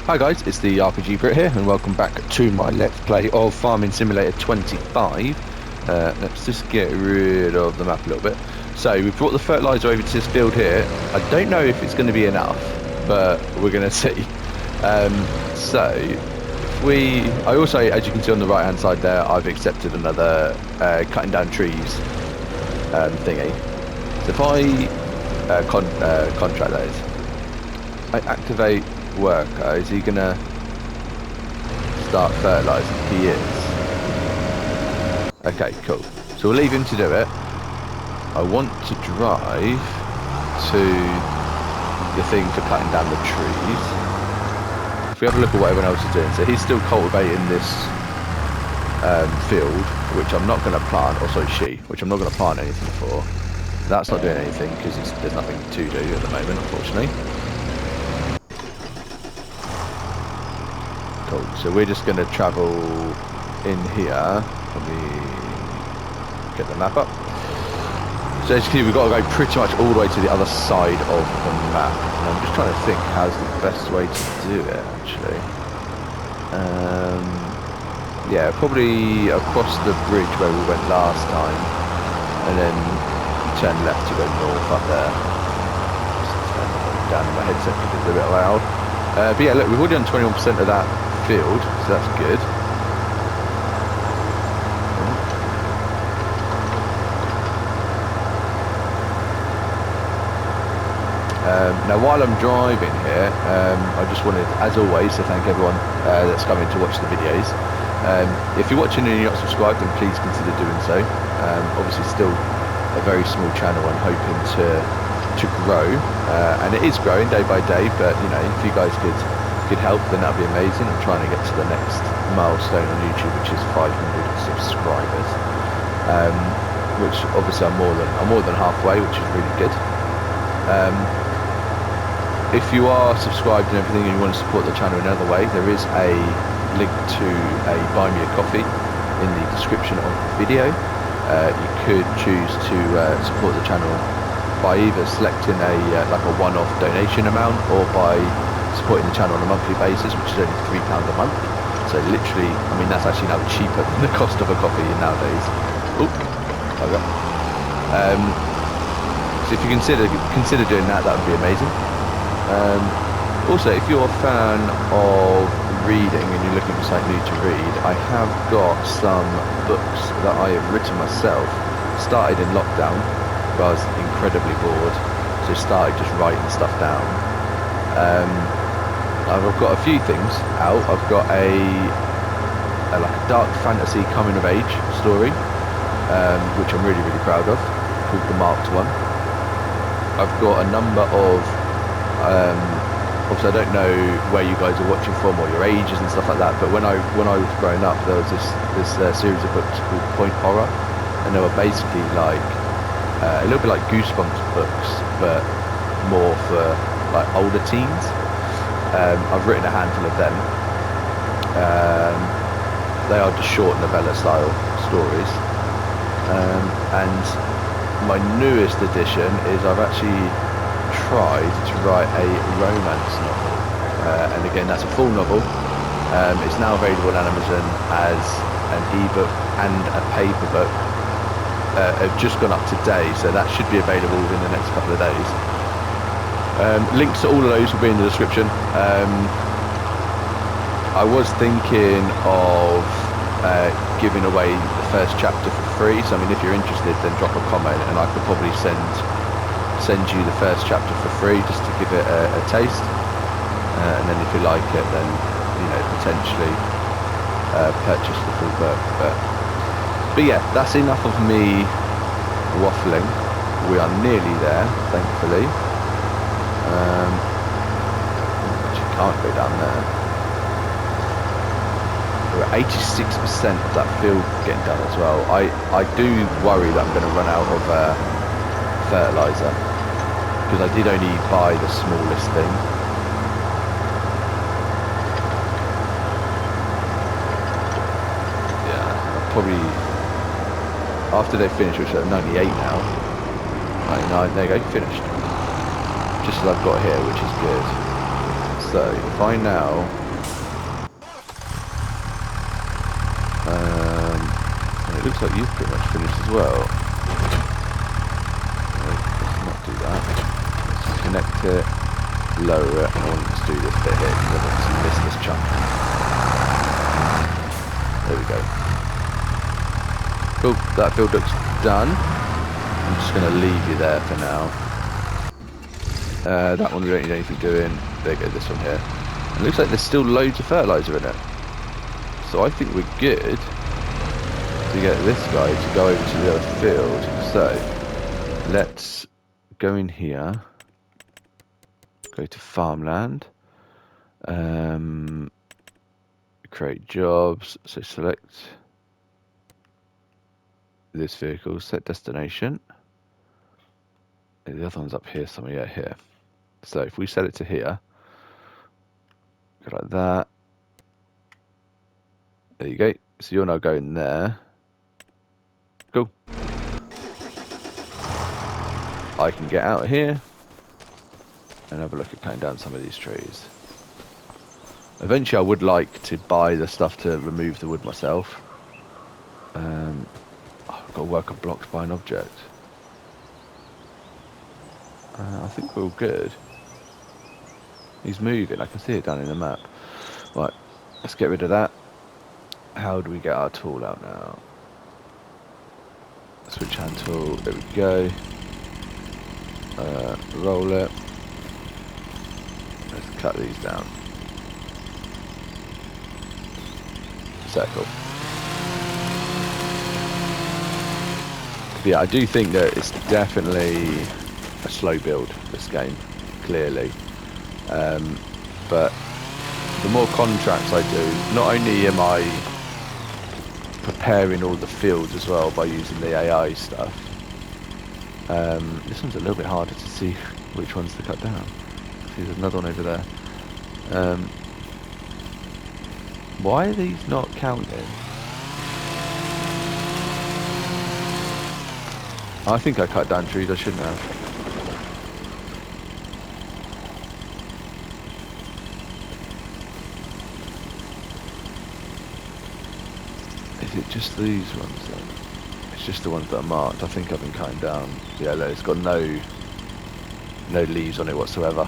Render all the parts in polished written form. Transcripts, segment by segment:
Hi guys, it's the RPG Brit here, and welcome back to my Let's Play of Farming Simulator 25. Let's just get rid of the map a little bit. So we've brought the fertilizer over to this field here. I don't know if it's going to be enough, but we're going to see. So if I also, as you can see on the right hand side there, I've accepted another cutting down trees thingy. So if I contract that is, I activate worker, is he gonna start fertilizing? He is. Okay, cool. So we'll leave him to do it. I want to drive to the thing for cutting down the trees. If we have a look at what everyone else is doing, so he's still cultivating this field, which I'm not going to plant, or sorry, which I'm not going to plant anything for. That's not doing anything because there's nothing to do at the moment, unfortunately. Cool. So we're just going to travel in here. Let me get the map up. So as you can see, we've got to go pretty much all the way to the other side of the map. And I'm just trying to think how's the best way to do it, actually. Yeah, probably across the bridge where we went last time, and then turn left to go north up there. Just turn down my headset because it's a bit loud. But yeah, look, we've already done 21% of that field, so that's good. Now while I'm driving here, I just wanted, as always, to thank everyone that's coming to watch the videos. If you're watching and you're not subscribed, then please consider doing so. Obviously still a very small channel and hoping to grow, and it is growing day by day, but you know, if you guys could help, then that'd be amazing. I'm trying to get to the next milestone on YouTube, which is 500 subscribers, which obviously I'm more than halfway, which is really good. If you are subscribed and everything and you want to support the channel in another way, there is a link to a buy me a coffee in the description of the video. You could choose to support the channel by either selecting like a one-off donation amount, or by supporting the channel on a monthly basis, which is only £3 a month. So literally, I mean, that's actually now cheaper than the cost of a coffee nowadays. Oop, okay. So if you consider doing that, that would be amazing. Also, if you're a fan of reading and you're looking for something new to read, I have got some books that I have written myself. Started in lockdown, I was incredibly bored, so started just writing stuff down. I've got a few things out. I've got a like a dark fantasy coming of age story, which I'm really proud of, called The Marked One. I've got a number of obviously I don't know where you guys are watching from or your ages and stuff like that, but when I was growing up, there was this series of books called Point Horror, and they were basically like a little bit like Goosebumps books, but more for like older teens. I've written a handful of them. They are just short novella style stories, and my newest addition is I've actually tried to write a romance novel, and again, that's a full novel. It's now available on Amazon as an ebook and a paper book. Have just gone up today, so that should be available within the next couple of days. Links to all of those will be in the description. I was thinking of giving away the first chapter for free, so I mean, if you're interested, then drop a comment and I could probably send you the first chapter for free, just to give it a taste, and then if you like it, then you know, potentially purchase the full book. But yeah, that's enough of me waffling. We are nearly there, thankfully. You can't go down there. We're at 86% of that field getting done as well. I do worry that I'm going to run out of fertilizer, because I did only buy the smallest thing. Yeah, I'll probably, after they finish, which are 98 now, 99, there you go, finished. Just as I've got here, which is good. So if I now it looks like you've pretty much finished as well. Let's not do that. Let's connect it, lower it, and I want to do this bit here because I've obviously missed this chunk. There we go. Cool, that build looks done. I'm just going to leave you there for now. That one we don't need anything doing. There you go, this one here. It looks like there's still loads of fertiliser in it. So I think we're good to get this guy to go over to the other field. So let's go in here, go to farmland, create jobs. So select this vehicle, set destination. The other one's up here somewhere. Yeah, here. So if we set it to here, go like that. There you go. So you're now going there. Cool. I can get out of here and have a look at cutting down some of these trees. Eventually I would like to buy the stuff to remove the wood myself. I've got to work on blocks by an object. I think we're all good. He's moving, I can see it down in the map. Right, let's get rid of that. How do we get our tool out now? Switch hand tool, there we go. Roll it. Let's cut these down. Circle. Yeah, I do think that it's definitely a slow build, this game, clearly. But the more contracts I do, not only am I preparing all the fields as well by using the AI stuff. This one's a little bit harder to see which ones to cut down. See, there's another one over there. Why are these not counting? I think I cut down trees I shouldn't have. Is it just these ones then? It's just the ones that are marked. I think I've been cutting down. Yeah, look, it's got no leaves on it whatsoever.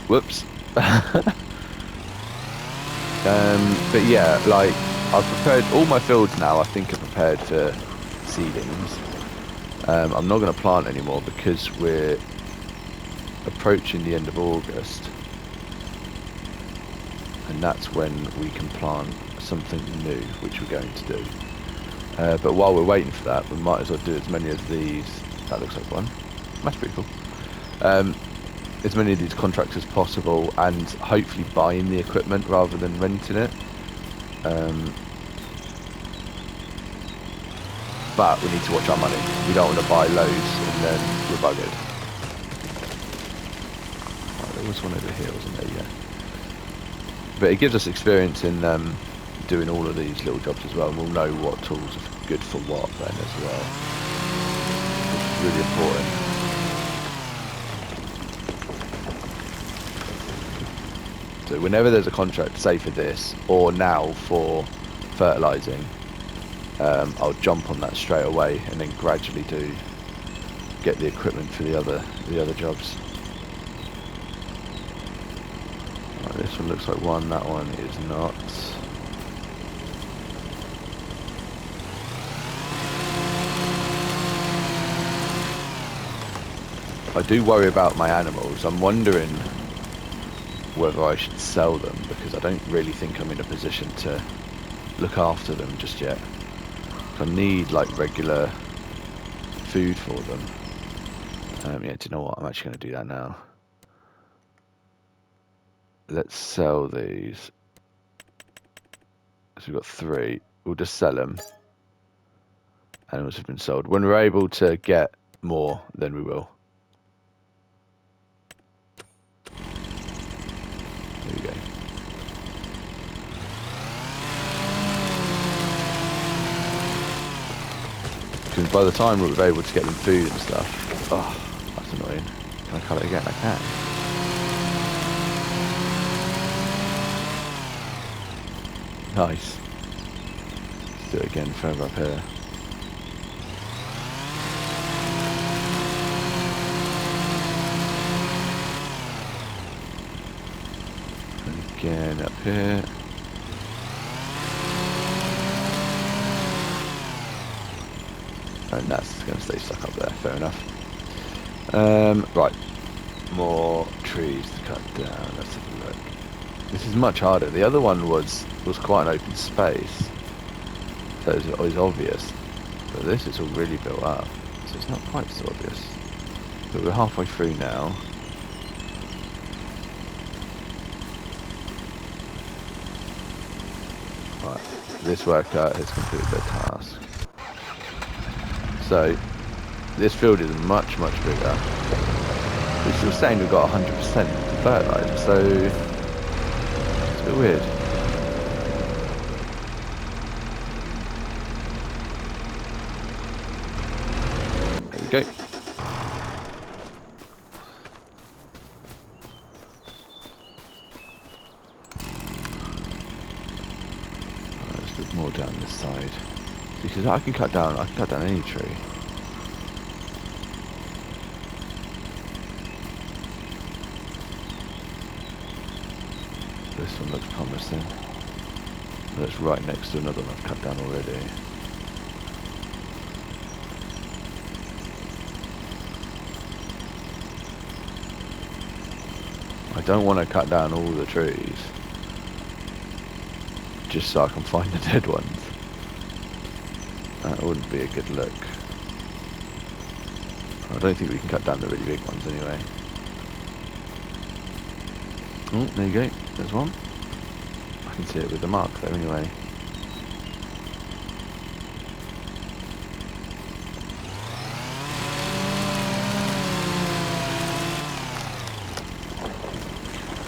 Whoops. But yeah, like I've prepared all my fields now. I think are prepared for seedings. I'm not going to plant anymore because we're approaching the end of August, and that's when we can plant something new, which we're going to do. But while we're waiting for that, we might as well do as many of these. That looks like one. That's pretty cool. As many of these contracts as possible, and hopefully buying the equipment rather than renting it. But we need to watch our money. We don't want to buy loads and then we're buggered. Oh, there was one over here, wasn't there? Yeah. But it gives us experience in doing all of these little jobs as well, and we'll know what tools are good for what then as well, which is really important. So whenever there's a contract, say for this, or now for fertilising, I'll jump on that straight away and then gradually get the equipment for the other jobs. Right, this one looks like one, that one is not. I do worry about my animals. I'm wondering whether I should sell them, because I don't really think I'm in a position to look after them just yet. I need like regular food for them. Yeah, do you know what? I'm actually going to do that now. Let's sell these. So we've got 3. We'll just sell them. Animals have been sold. When we're able to get more, then we will. There we go. Because by the time we're able to get them food and stuff, oh, that's annoying. Can I cut it again? I can. Nice. Let's do it again further up here. And again up here. And that's going to stay stuck up there, fair enough. Right, more trees to cut down, let's have a look. This is much harder. The other one was quite an open space, so it was obvious. But this is all really built up, so it's not quite so obvious. But we're halfway through now. Right, this worker has completed their task. So, this field is much, much bigger. We're still saying we've got 100% fertilizer, so it's a bit weird. There we go. Let's look more down this side. Because I can cut down any tree. This one looks promising. That's right next to another one I've cut down already. I don't want to cut down all the trees, just so I can find the dead ones. That wouldn't be a good look. I don't think we can cut down the really big ones anyway. Oh, there you go. There's one. I can see it with the mark there anyway.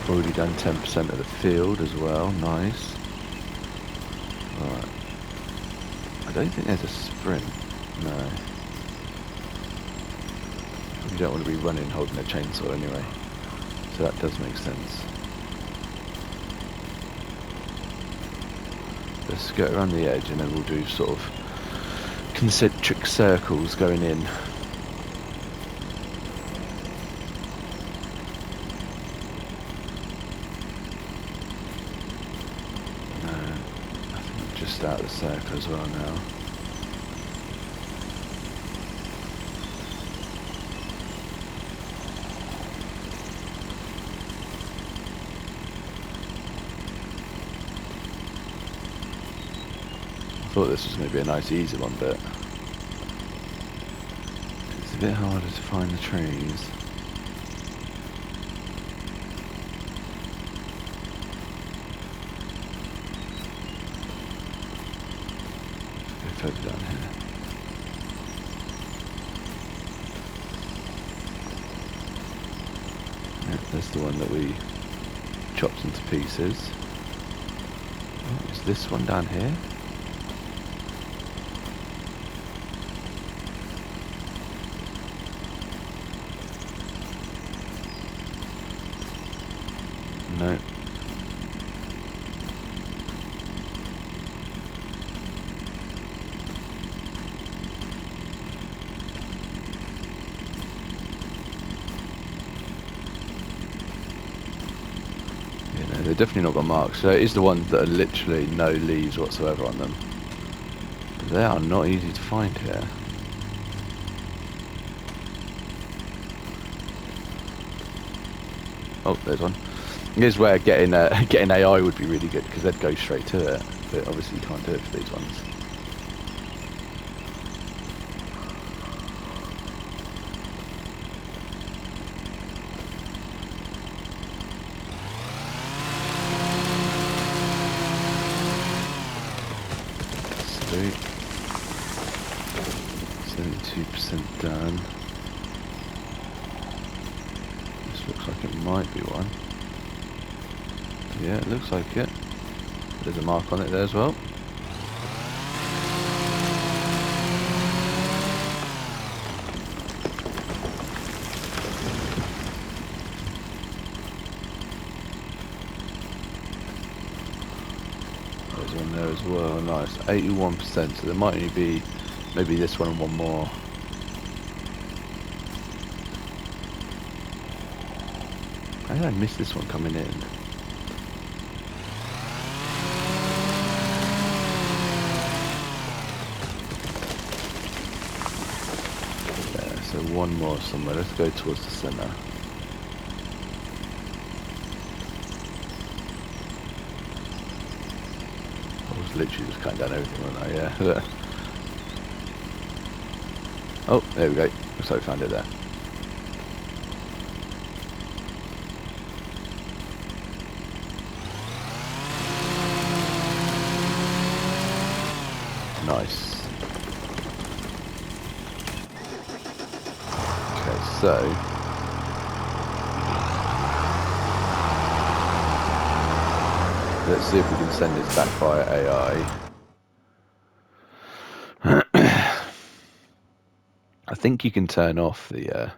Already done 10% of the field as well. Nice. Alright. I don't think there's a sprint. No. You don't want to be running holding a chainsaw anyway. So that does make sense. Let's get around the edge and then we'll do sort of concentric circles going in. No, I think I'm just out of the circle as well now. I thought this was going to be a nice easy one, but it's a bit harder to find the trees. Let's go further down here. Yeah, there's the one that we chopped into pieces. Oh, is this one down here? No. Yeah, no, they're definitely not got marks. So it is the ones that are literally no leaves whatsoever on them. But they are not easy to find here. Oh, there's one. Here's where getting AI would be really good, because they'd go straight to it, but obviously you can't do it for these ones. Sweet. 72% done. This looks like it might be one. Yeah, it looks like it. There's a mark on it there as well. There's one there as well. Nice. 81%. So there might only be maybe this one and one more. How did I miss this one coming in? Yeah, so one more somewhere. Let's go towards the centre. I was literally just cutting down everything, wasn't I? Yeah. Oh, there we go. Looks like we found it there. Nice. Okay, so let's see if we can send this back via AI. I think you can turn off the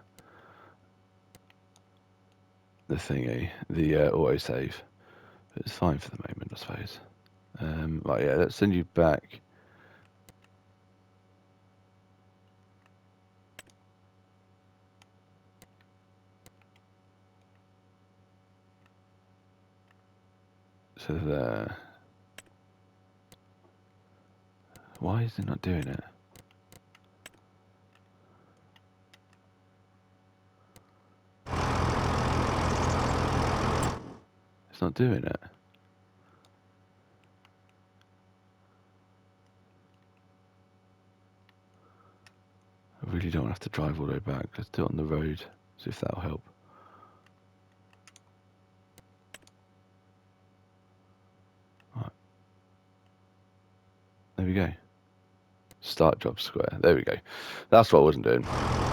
thingy, the autosave. It's fine for the moment, I suppose. Right, yeah, let's send you back. So there. Why is it not doing it? It's not doing it. I really don't have to drive all the way back. Let's do it on the road. See if that'll help. Right. There we go. Start job square. There we go. That's what I wasn't doing. Right,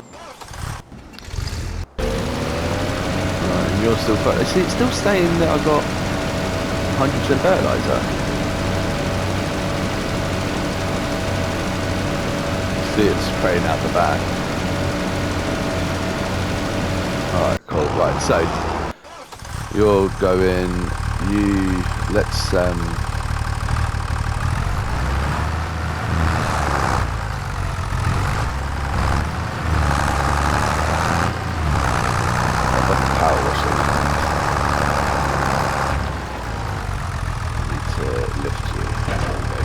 and you're still... See, it's still saying that I got 100% fertiliser. See it spraying out the back. Alright, cool. Right, so you're going, let's power washing. I need to lift you. There we go.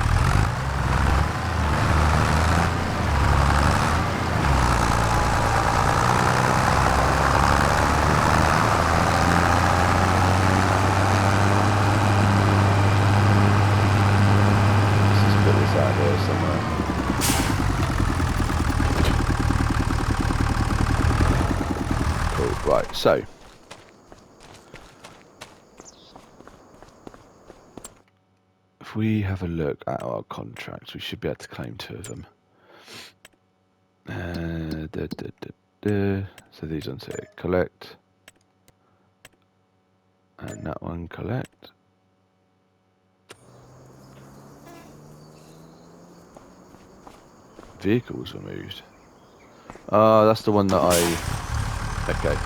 Right, so if we have a look at our contracts, we should be able to claim 2 of them. So these ones here, collect, and that one, collect. Vehicles removed. Oh, that's the one that okay.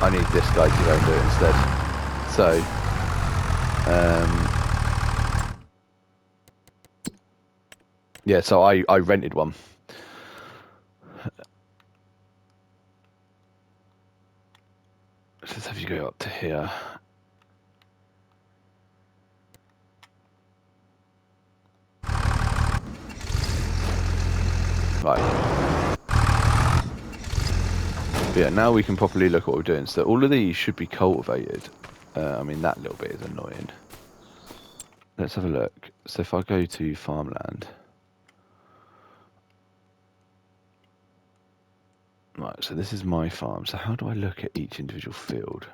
I need this guy to go and do it instead. So, yeah, so I rented one. Let's have you go up to here. Right. But yeah, now we can properly look at what we're doing. So all of these should be cultivated. I mean, that little bit is annoying. Let's have a look. So if I go to farmland. Right, so this is my farm. So how do I look at each individual field?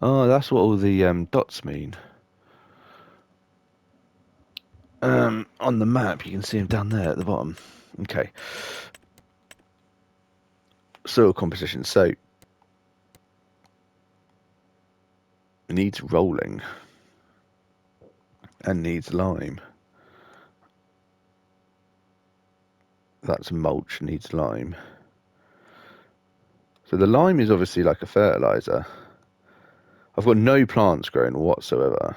Oh, that's what all the dots mean. On the map, you can see them down there at the bottom. Okay. Soil composition. So it needs rolling and needs lime. That's mulch, needs lime. So the lime is obviously like a fertilizer. I've got no plants growing whatsoever.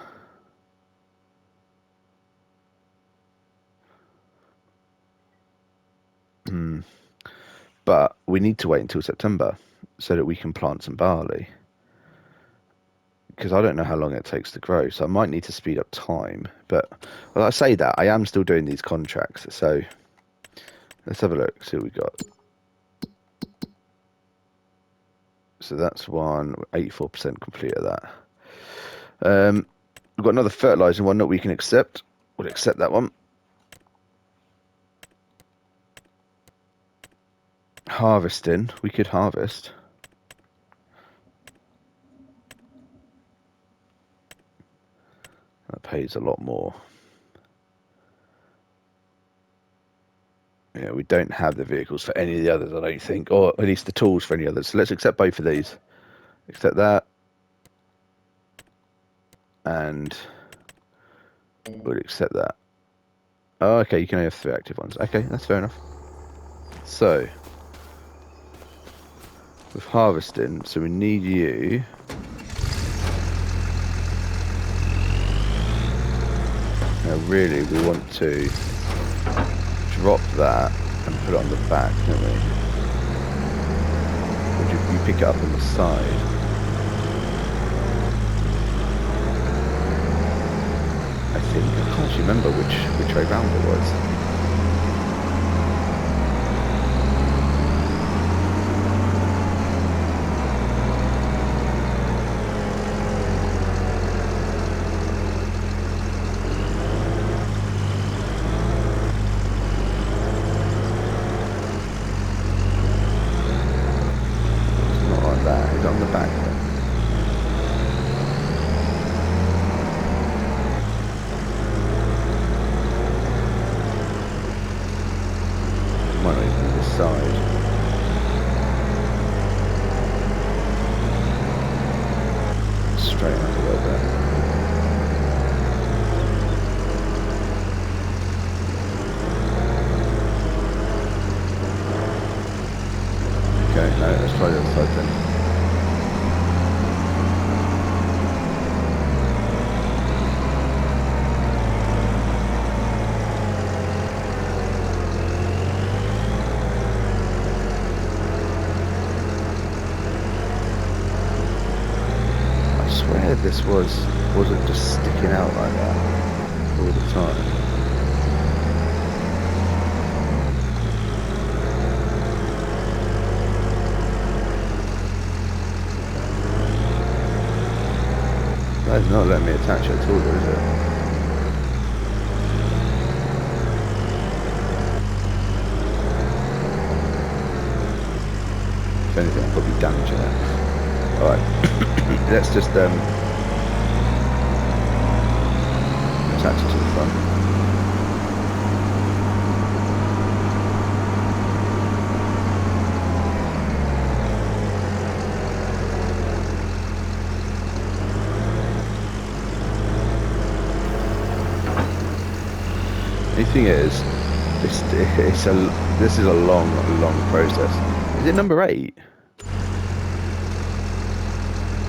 But we need to wait until September so that we can plant some barley. Because I don't know how long it takes to grow, so I might need to speed up time. But well, I say that I am still doing these contracts, so let's have a look. See what we got. So that's 84% complete of that. We've got another fertilizer one that we can accept. We'll accept that one. Harvesting, we could harvest. That pays a lot more. Yeah, we don't have the vehicles for any of the others, I don't think, or at least the tools for any others. So let's accept both of these. Accept that. And we'll accept that. Oh, okay, you can only have 3 active ones. Okay, that's fair enough. So, with harvesting, so we need you. Now, really, we want to drop that and put it on the back, don't we? Or do you pick it up on the side? I think. I can't actually remember which way round it was. This wasn't just sticking out like that all the time. That's not letting me attach it at all, is it? If anything, I'll probably damaging it. Alright, let's just attach it to the front. The thing is, this is a long process. Is it number 8?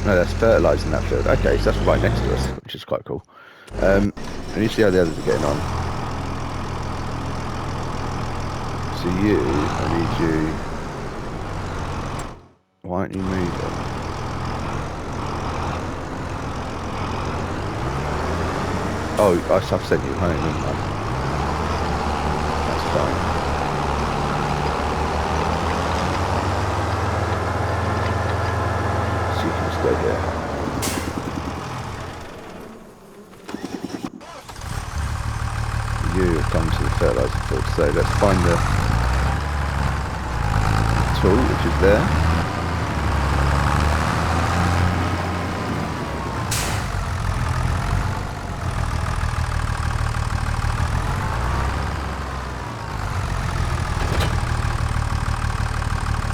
No, that's fertilising that field. Okay, so that's right next to us, which is quite cool. And you see how the others are getting on. So I need you. Why aren't you moving? Oh, I've sent you home, haven't I? That's fine. So you can just go here. You have come to the fertiliser field, so let's find the tool which is there.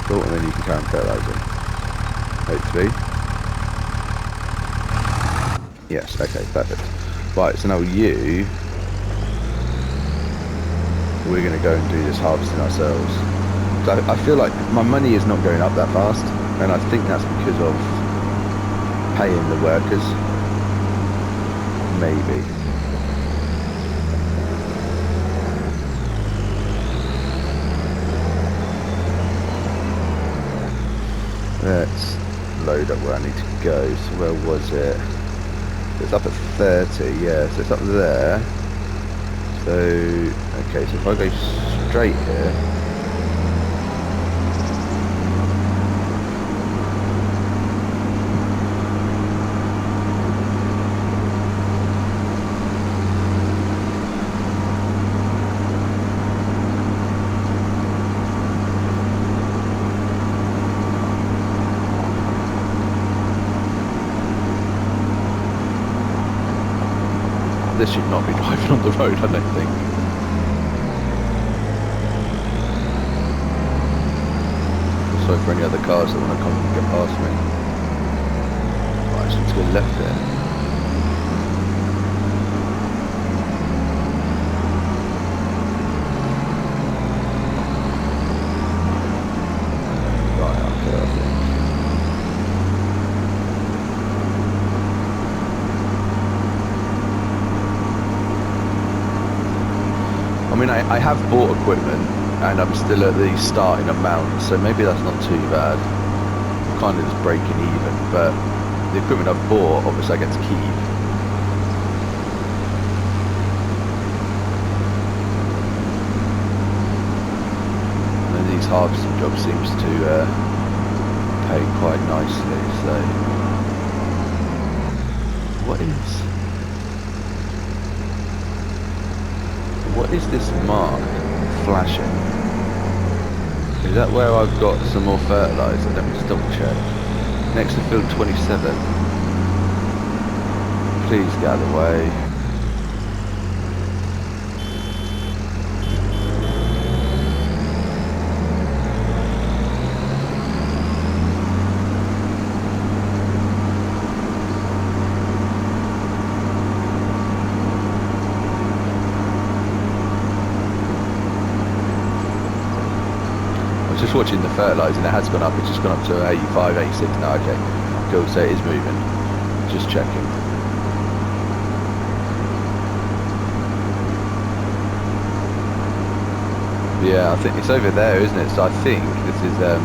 Cool, and then you can carry on fertilising. Hopefully. Yes, okay, perfect. Right, so now we're going to go and do this harvesting ourselves. So I feel like my money is not going up that fast, and I think that's because of paying the workers. Maybe. Let's load up where I need to go. So where was it? It's up at 30, yeah, so it's up there. So, okay, so if I go straight here. This should not be driving on the road, I don't think. Sorry for any other cars that want to come and get past me. Right, so let's go left there. Right, okay, I think. I mean, I have bought equipment and I'm still at the starting amount, so maybe that's not too bad. I'm kind of just breaking even, but the equipment I've bought, obviously I get to keep. And then these harvesting jobs seems to pay quite nicely, so... What is this mark flashing? Is that where I've got some more fertiliser? Let me just double check. Next to field 27. Please get out of the way. Just watching the fertiliser and it has gone up, it's just gone up to 85, 86 now, okay. Cool, so it is moving. Just checking. Yeah, I think it's over there, isn't it? So I think this is, or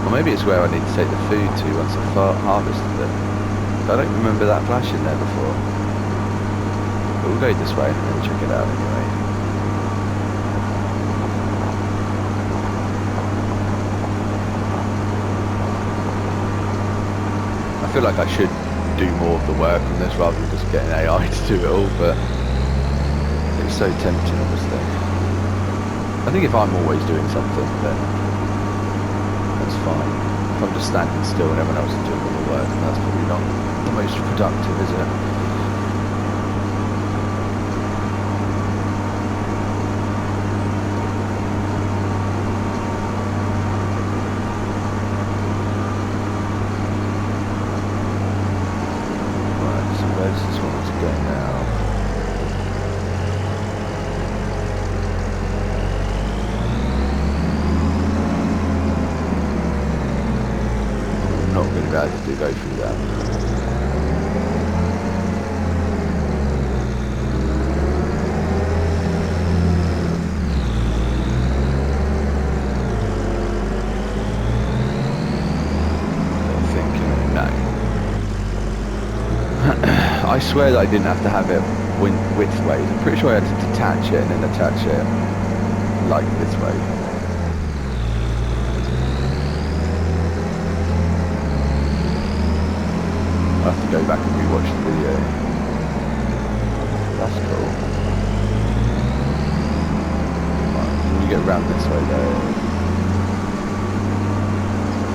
maybe it's where I need to take the food to once I've harvested it. But I don't remember that flashing there before. But we'll go this way and check it out anyway. I feel like I should do more of the work on this rather than just getting AI to do it all, but it's so tempting, obviously. I think if I'm always doing something, then that's fine. If I'm just standing still and everyone else is doing all the work, then that's probably not the most productive, is it? To go through that. I'm thinking, no. I swear that I didn't have to have it widthways. I'm pretty sure I had to detach it and then attach it like this way. I have to go back and rewatch the video. That's cool. Right, when you get around this way though,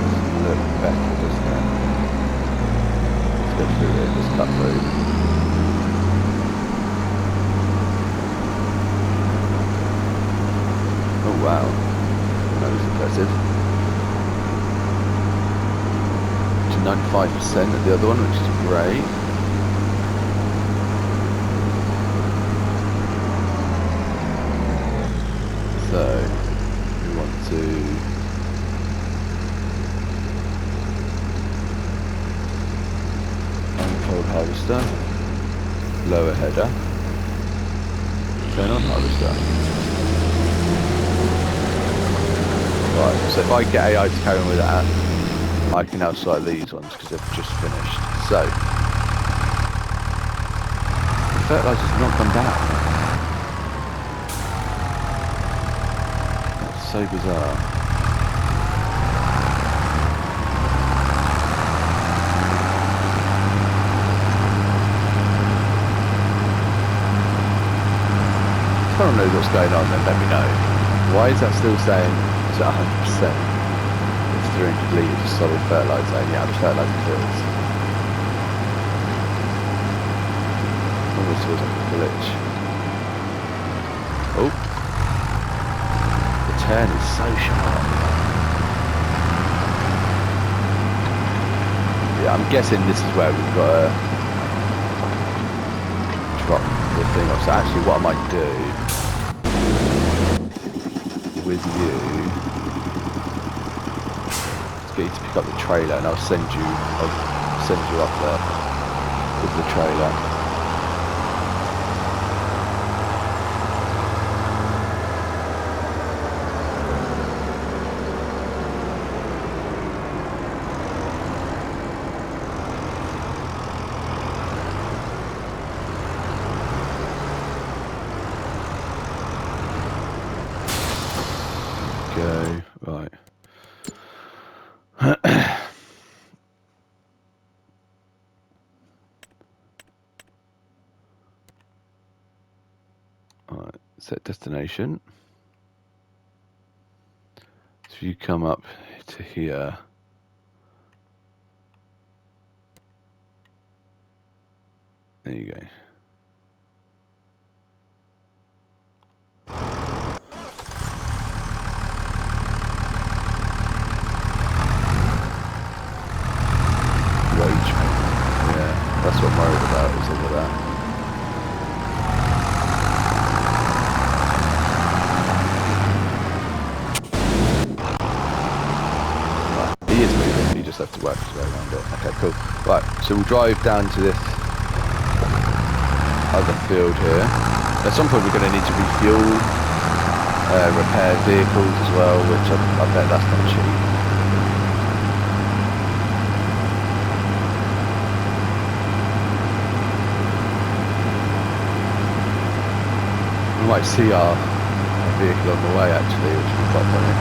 it look better, doesn't it? Let's go through it, just cut through. Oh wow, that was impressive. 95% of the other one, which is great. So we want to harvester. Lower header. Turn on harvester. Right, so if I get AI to carry on with that, I can now select these ones because they've just finished. So, the fertilizer's not gone down. That's so bizarre. If anyone knows what's going on, then let me know. Why is that still saying it's at 100%? It's 300 litres of solid fertiliser, and yeah, the fertiliser fills. Almost feels like a glitch. Oh, the turn is so sharp. Yeah, I'm guessing this is where we've got to drop the thing off. So actually, what I might do with you is get you to pick up the trailer, and I'll send you up there with the trailer. Go right. Alright, set destination. So if you come up to here, there you go. Wage payment. Yeah, that's what I'm worried about, is all of that. He is moving, you just have to work his way around it. Okay, cool. Right, so we'll drive down to this other field here. At some point we're going to need to refuel, repair vehicles as well, which I bet that's not cheap. We might see our vehicle on the way actually, which would be quite funny.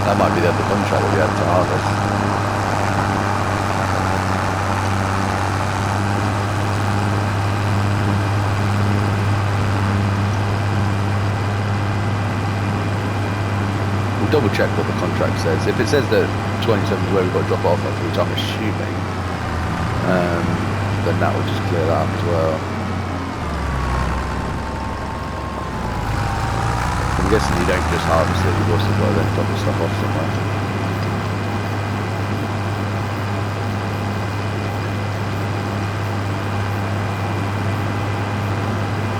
That might be the other contract that we had to harvest. We'll double check what the contract says. If it says that 27 is where we've got to drop off at, which I'm assuming, then that will just clear that up as well. I'm guessing you don't just harvest it, you've also got to then drop the stuff off somewhere.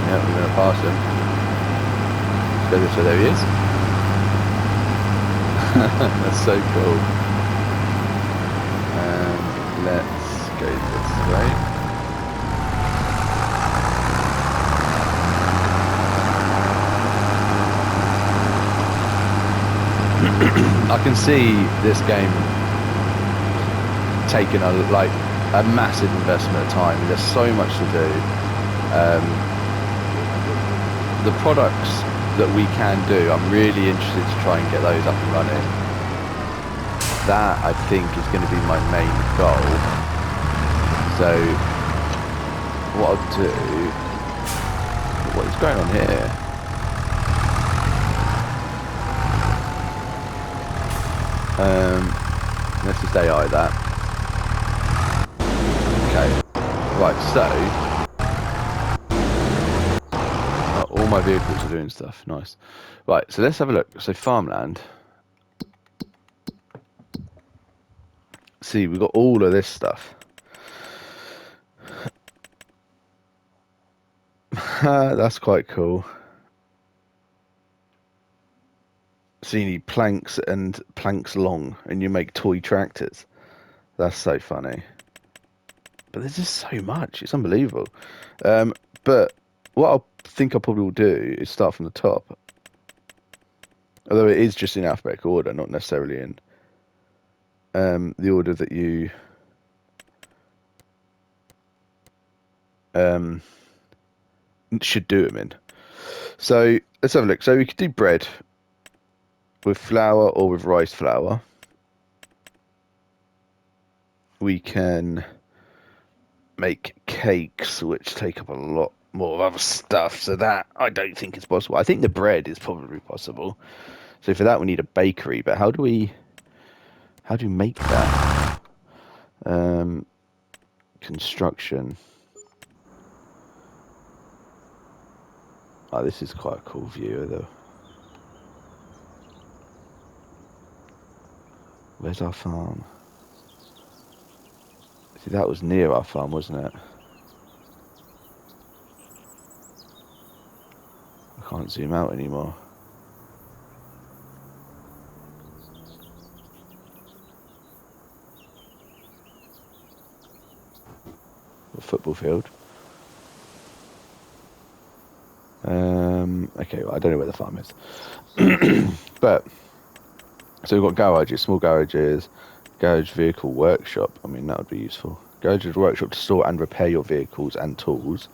Yeah, we're going to pass him. Let's go this way, there he is. That's so cool. Let's go this way. I can see this game taking a massive investment of time. There's so much to do. The products that we can do, I'm really interested to try and get those up and running. That I think is going to be my main goal. So what I'll do, what is going on here? Let's just AI that. Okay. Right, so all my vehicles are doing stuff. Nice. Right, so let's have a look. So farmland. See, we've got all of this stuff. That's quite cool. So you need planks and planks long, and you make toy tractors. That's so funny. But there's just so much. It's unbelievable. But what I think I probably will do is start from the top. Although it is just in alphabetical order, not necessarily in the order that you should do them in. So let's have a look. So we could do bread with flour or with rice flour. We can make cakes, which take up a lot more of other stuff. So that I don't think is possible. I think the bread is probably possible. So for that we need a bakery. But how do we make that? Construction. Oh, this is quite a cool view though. Where's our farm? See, that was near our farm, wasn't it? I can't zoom out anymore. The football field. Okay, well, I don't know where the farm is. But, so we've got garages, small garages, garage vehicle workshop. I mean, that would be useful. Garage workshop to store and repair your vehicles and tools.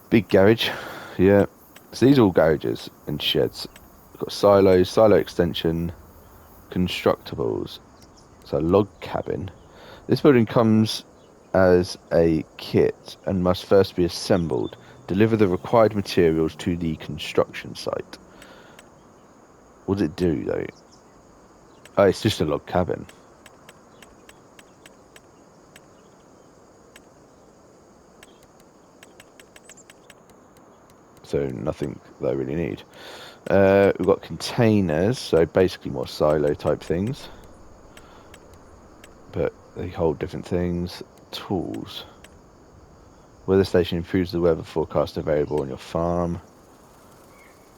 Big garage, yeah. So these are all garages and sheds. We've got silos, silo extension, constructibles. So log cabin. This building comes as a kit and must first be assembled. Deliver the required materials to the construction site. What does it do, though? Oh, it's just a log cabin. So nothing that I really need. We've got containers, so basically more silo type things. But they hold different things. Tools. Weather station improves the weather forecast available on your farm.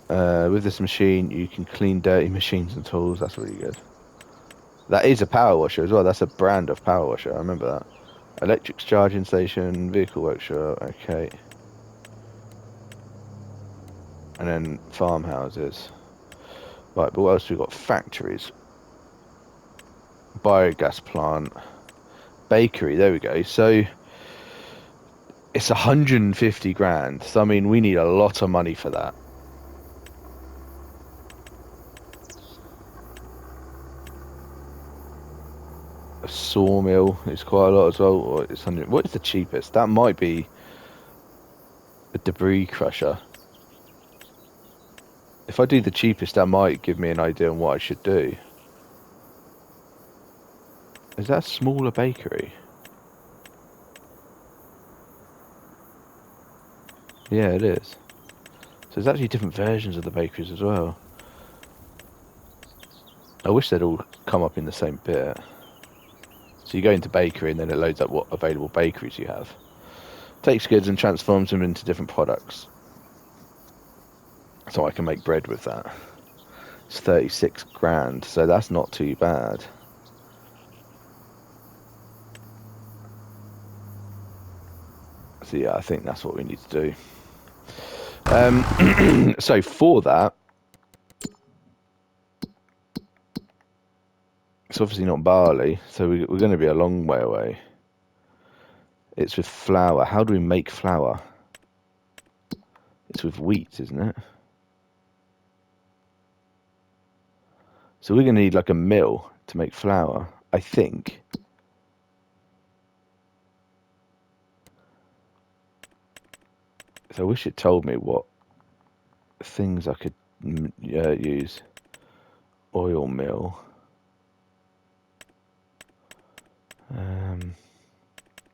With this machine, you can clean dirty machines and tools. That's really good. That is a power washer as well. That's a brand of power washer. I remember that. Electric charging station, vehicle workshop. Okay. And then farmhouses. Right, but what else we got? Factories. Biogas plant. Bakery. There we go. So it's 150 grand. So I mean, we need a lot of money for that. A sawmill is quite a lot as well. Or it's 100. What is the cheapest? That might be a debris crusher. If I do the cheapest, that might give me an idea on what I should do. Is that a smaller bakery? Yeah, it is. So there's actually different versions of the bakeries as well. I wish they'd all come up in the same bit. So you go into bakery and then it loads up what available bakeries you have. Takes goods and transforms them into different products. So I can make bread with that. It's 36 grand, so that's not too bad. So yeah, I think that's what we need to do. So for that, it's obviously not barley, so we're going to be a long way away. It's with flour. How do we make flour? It's with wheat, isn't it? So we're going to need like a mill to make flour, I think. So I wish it told me what things I could use. Oil mill.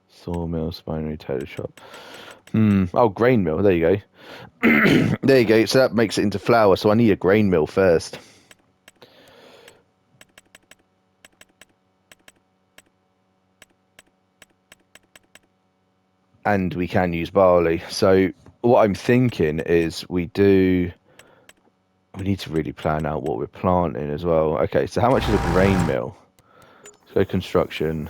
Sawmill, spinery, tailor shop. Oh, grain mill. There you go. There you go. So that makes it into flour. So I need a grain mill first. And we can use barley. So what I'm thinking is we need to really plan out what we're planting as well. Okay, so how much is a grain mill? Let's go construction.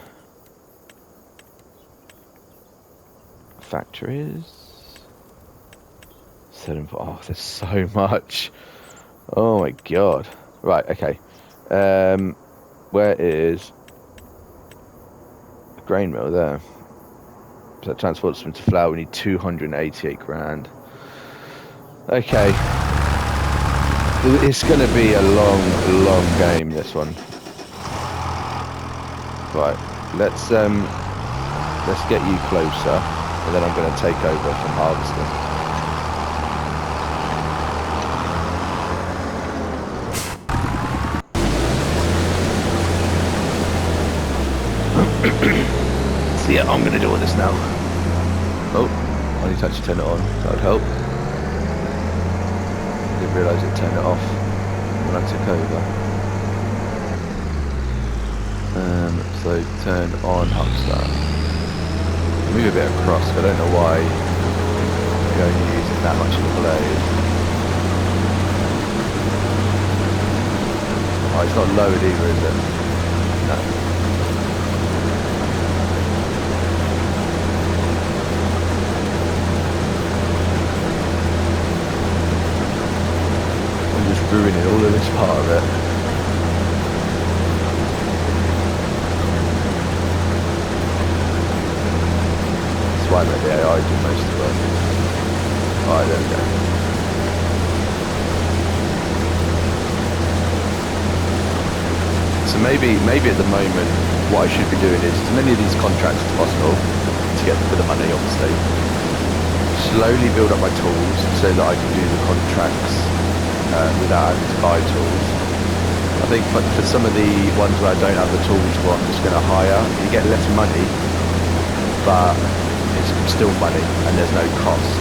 Factories. Oh, there's so much. Oh my god. Right, okay. Where is the grain mill there? So that transports them to flour. We need 288 grand. Okay. It's going to be a long game, this one. Right. Let's get you closer, and then I'm going to take over from harvesting. So yeah, I'm going to do all this now. Oh, I need to actually turn it on. That would help. I didn't realise it turned it off when I took over. So turn on Huckstart. Move a bit across. I don't know why you're only using that much of the blade. Oh, it's not lowered either, is it? No. Ruining all of this part of it. That's why I let the AI do most of it. Alright, there we go. So maybe at the moment what I should be doing is as many of these contracts as possible to get for the money, obviously. Slowly build up my tools so that I can do the contracts without having to buy tools. I think for some of the ones where I don't have the tools for, I'm just going to hire. You get less money, but it's still money and there's no cost.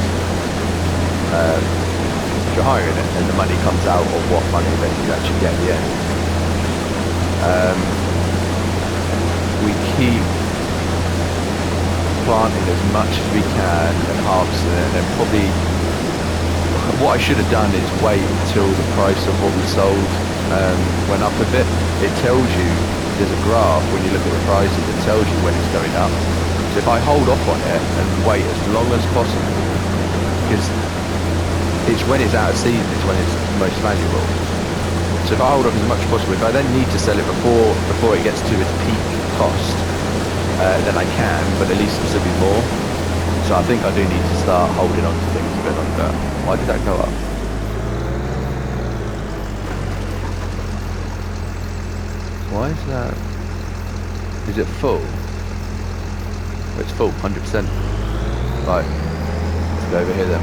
If you're hiring it, and the money comes out of what money that you actually get in the end. We keep planting as much as we can and harvesting it, and then probably what I should have done is wait until the price of what we sold went up a bit. It tells you, there's a graph when you look at the prices, it tells you when it's going up. So if I hold off on it and wait as long as possible, because it's when it's out of season, it's when it's most valuable. So if I hold off as much as possible, if I then need to sell it before it gets to its peak cost, then I can, but at least it'll still be more. So I think I do need to start holding on to things a bit longer. Why did that go up? Why is that? Is it full? Oh, it's full, 100%. Right, let's go over here then.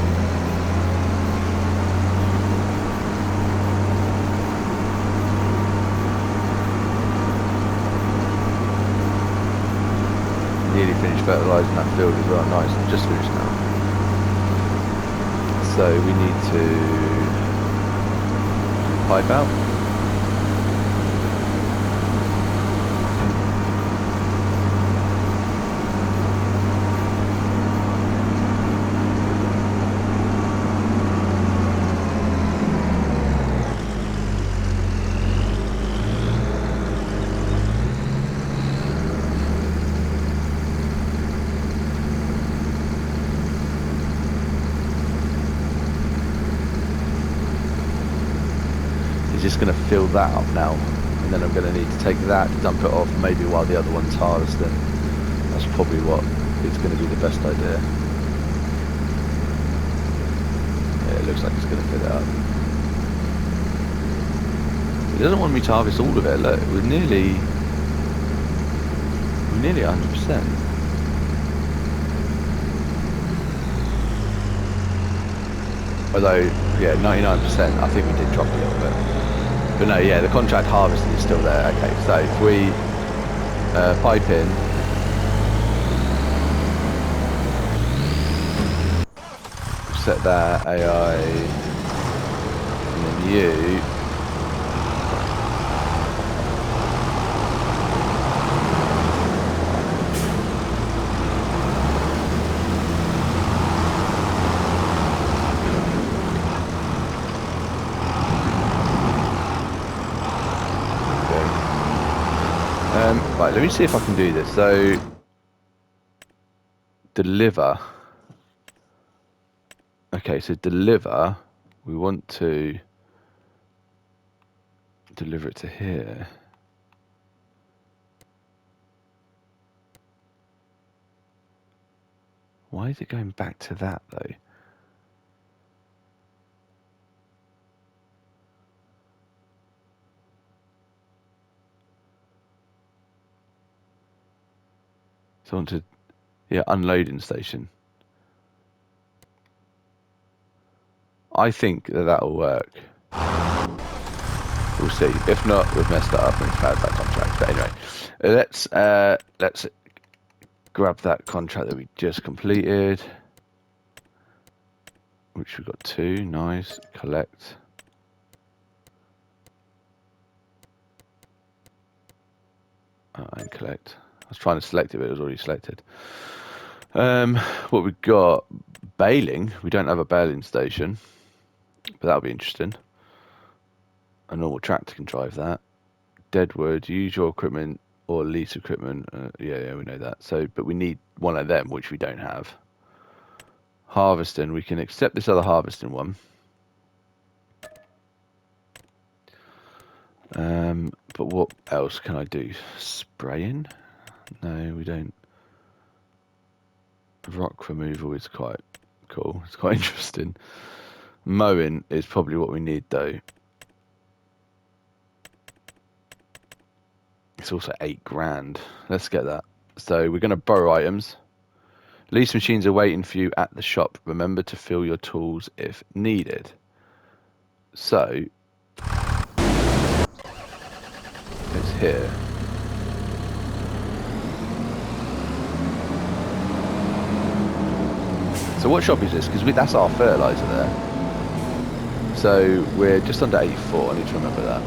Nearly finished fertilising that field as well. Nice, just finished now. So we need to pipe out. Just going to fill that up now, and then I'm going to need to take that, dump it off, maybe while the other one's harvesting. That's probably what it's going to be the best idea. Yeah, it looks like it's going to fill it up. It doesn't want me to harvest all of it. Look, we're nearly 100%. Although, yeah, 99%, I think we did drop a little bit. But no, yeah, the contract harvesting is still there. Okay, so if we pipe in, set that AI, and then you. Right, let me see if I can do this. So, deliver. Okay, so deliver. We want to deliver it to here. Why is it going back to that though? So I want to, yeah, unloading station. I think that that'll work. We'll see. If not, we've messed it up and failed that contract. But anyway, let's grab that contract that we just completed, which we've got 2. Nice. Collect. And collect. I was trying to select it, but it was already selected. What we got? Baling. We don't have a baling station, but that'll be interesting. A normal tractor can drive that. Deadwood, use your equipment or lease equipment. Yeah, we know that. So, but we need one of them, which we don't have. Harvesting, we can accept this other harvesting one. But what else can I do? Spraying? No, we don't. Rock removal is quite cool. It's quite interesting. Mowing is probably what we need, though. It's also 8 grand. Let's get that. So we're going to borrow items. Lease machines are waiting for you at the shop. Remember to fill your tools if needed. So it's here. So what shop is this? Because that's our fertilizer there. So we're just under 84. I need to remember that.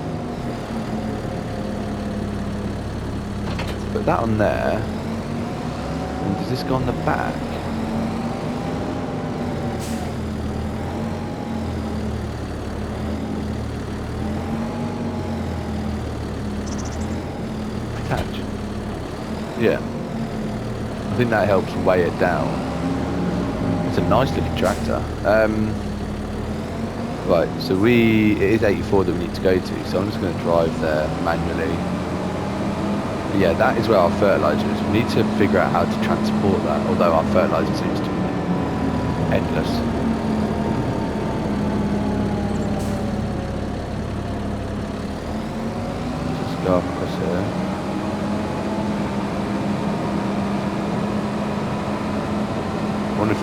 Put that on there. And does this go on the back? Attach. Yeah. I think that helps weigh it down. It's a nice looking tractor. Right, so it is 84 that we need to go to, so I'm just going to drive there manually. But yeah, that is where our fertilizer is. We need to figure out how to transport that, although our fertilizer seems to be endless. Just go across here. I wonder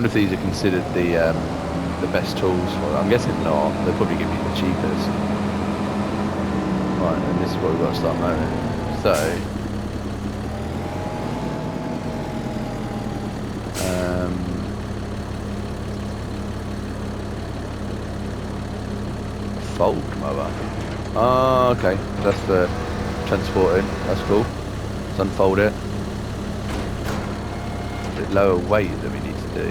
if these are considered the best tools for it. I'm guessing not. They'll probably give me the cheapest. Right, and this is what we've got to start mowing. So, fold mower. Oh, okay. That's for transporting. That's cool. Let's unfold it. Lower weight that we need to do.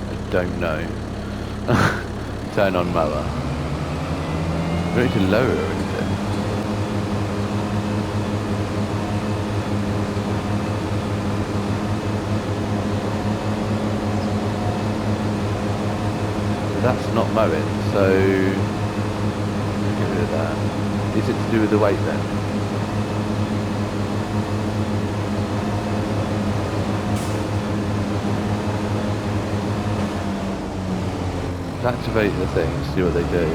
I don't know. Turn on mower. We don't need to lower it or anything. That's not mowing, so get rid of that. Is it to do with the weight then? Let's activate the thing, see what they do.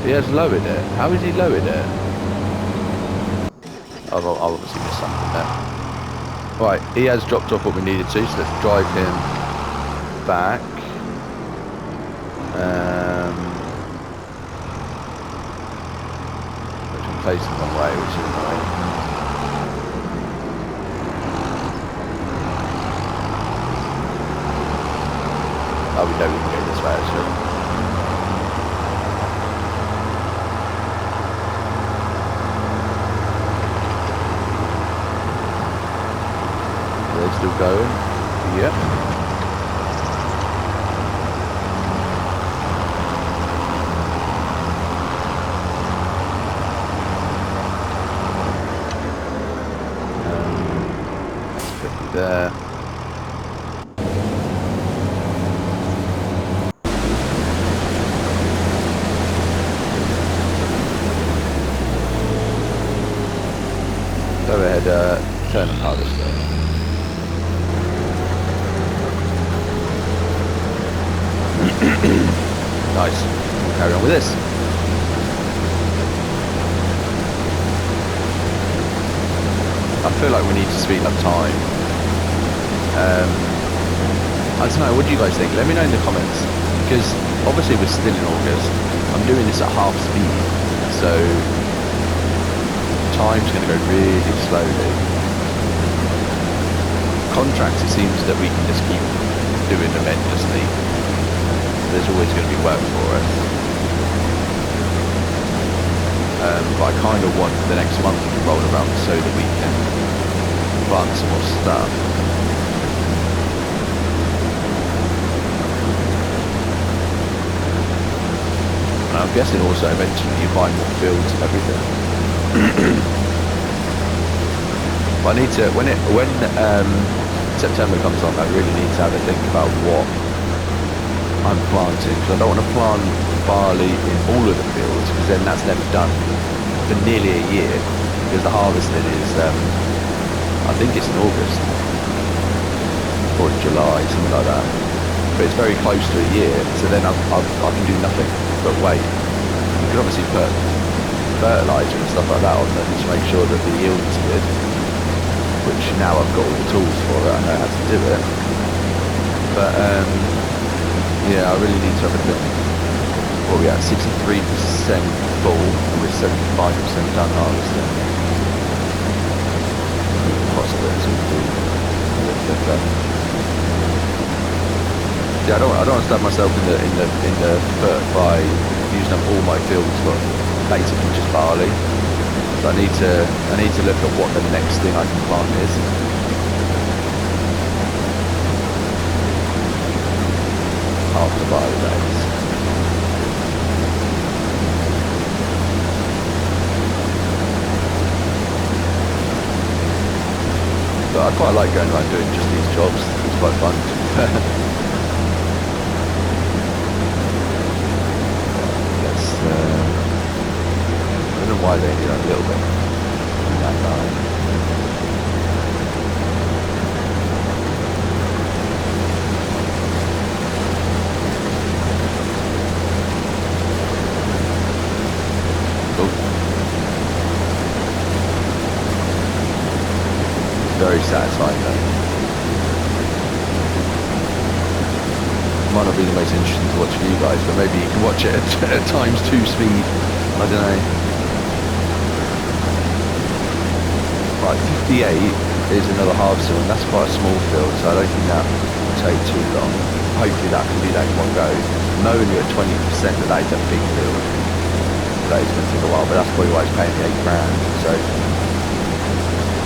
He has lowered it. How has he lowered it? I've obviously missed something there. Right, he has dropped off what we needed to, so let's drive him back. Which I'm facing the wrong way, which is annoying. Oh, we know we can go this way actually. we're still going. Yep. That's 50 there. Go ahead, turn and harvester. Nice. We'll carry on with this. I feel like we need to speed up time. I don't know, what do you guys think? Let me know in the comments. Because obviously we're still in August. I'm doing this at half speed. So time's going to go really slowly. Contracts, it seems that we can just keep doing them endlessly. There's always going to be work for us. But I kind of want the next month to roll around so that we can plant some more stuff. And I'm guessing also eventually you buy more fields and everything. But I need to, when September comes on, I really need to have a think about what I'm planting, because I don't want to plant barley in all of the fields, because then that's never done for nearly a year, because the harvesting is, I think it's in August or in July, something like that. But it's very close to a year, so then I can do nothing but wait. You can obviously put fertiliser and stuff like that on them to make sure that the yield is good, which now I've got all the tools for it, I know how to do it. But yeah, I really need to have a look. What are we at? 63% full, and we're 75% done harvesting. Possibility to do a little bit better. Yeah, I don't want to stab myself in the foot by using up all my fields for basically just barley. So I need to look at what the next thing I can plant is. After barley days. But I quite like going around doing just these jobs. It's quite fun. I don't know why they do that a little bit in that line. Cool. Very satisfying though. Might not be the most interesting to watch for you guys, but maybe you can watch it at times 2 speed. I don't know. Right, 58 is another harvester, and that's quite a small field, so I don't think that will take too long. Hopefully that can do that in one go. Knowing you're at 20% that that is a big field, that is going to take a while, but that's probably why it's paying me £8 grand. So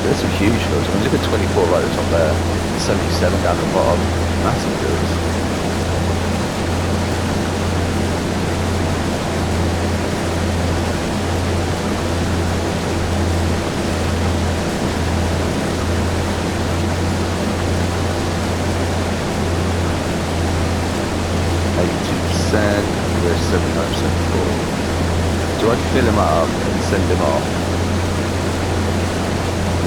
there's some huge fields. I mean, look at 24 right at the top there, 77 down the bottom, massive fields. We're 79% full. Do I fill him up and send him off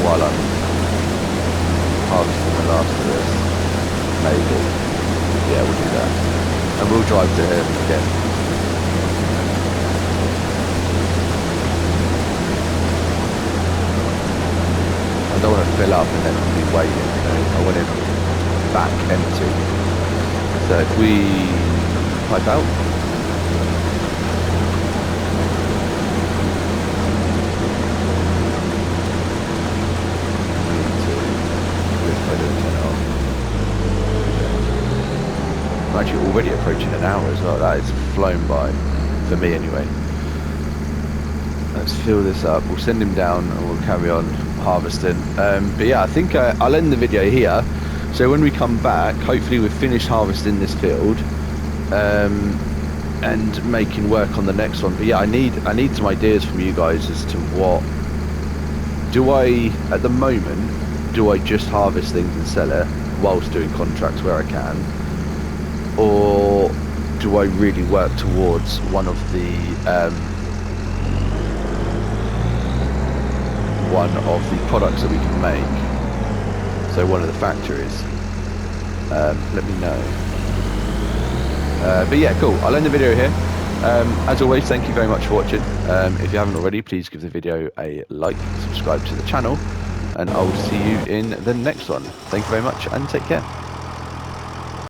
while I'm harvesting the last of this? Maybe. Yeah, we'll do that. And we'll drive to him again. I don't want to fill up and then be waiting, you know. I want him back empty. So if we pipe out. I'm actually already approaching an hour as well. That is flown by, for me anyway. let's fill this up. We'll send him down and we'll carry on harvesting. But yeah, I think I'll end the video here. So when we come back, hopefully we've finished harvesting this field and making work on the next one. But yeah, I need some ideas from you guys as to what do I, at the moment, do I just harvest things and sell it whilst doing contracts where I can, or do I really work towards one of the products that we can make? So one of the factories. Let me know. But yeah, cool. I'll end the video here. As always, thank you very much for watching. If you haven't already, please give the video a like, subscribe to the channel, and I'll see you in the next one. Thank you very much and take care.